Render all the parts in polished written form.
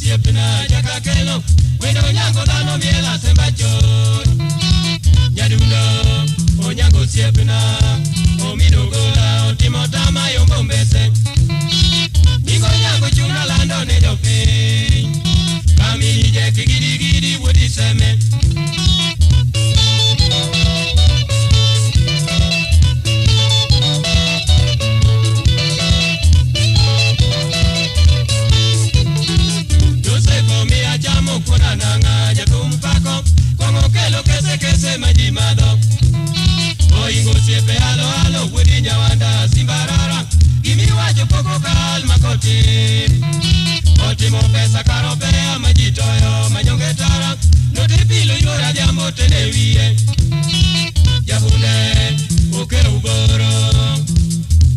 Siepna jakakelo wendo nyango dano miela sembacho nyadundo onyango siepna omidogola otimota mayombo mbese ningo nyango chuna lando ne jopi kamini je kigidi gidi wodi seme kuna nanga jatum pako kongo kelo kese majimado oingo siepe halo wudi nyawanda simbarara gimi wacho poko kal makoti otimo pesa karopea majitoyo manyongetara notipilo yora jambo tenewie jabune okero uboro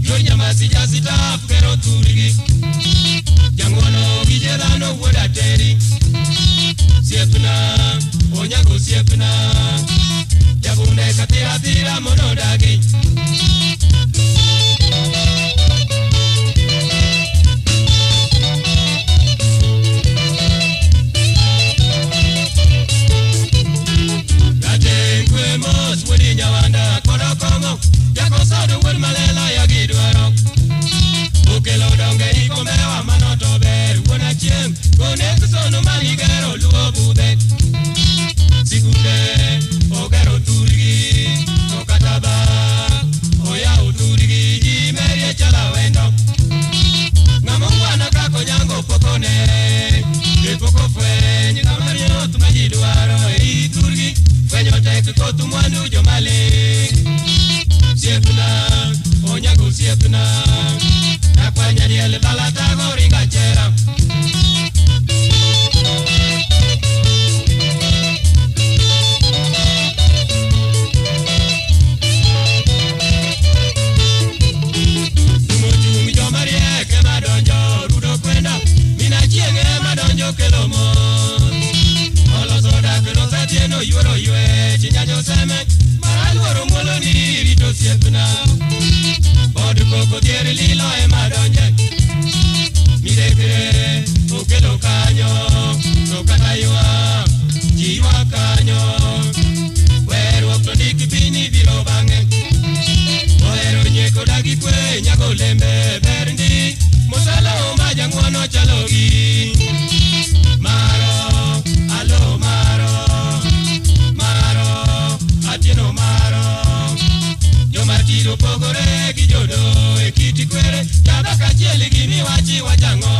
yor nyamasi jasita kero turigi jangono gijedano woda teri siepna onyango siepna jabune katira monodagi gatenkwe mos wodi nyawanda kodo kongo jako sado wod malela yagidwaro ukelo donge ikomewa manoto ber wona chiem kone sono manigero luo bude sikunde ogero turgi okataba oya uturgi jimerie chala wendo ngamongwana kako nyango pokone poko fwenye ngamario tumajidwaro turgi fwenyo tek kotu mwandu jomale siepna onyango siepna nakwanya diele balata goringa chera kelomo olo soda kelo satieno yoro yue chinyajo seme maraluoro muolo ni rito siepna bod koko diere lilo madonje midekre okelo kanyo to kata yua jiwa kanyo weruok to ndiki pini biro bang'e ohero nyeko dagi kwe nyago lembe berndi mosalo majang'wono chalogi Maro, alo maro, atieno maro. Yo martiro pogore gi jodo e kiti kwere, yada kachieli gini wachi wajango.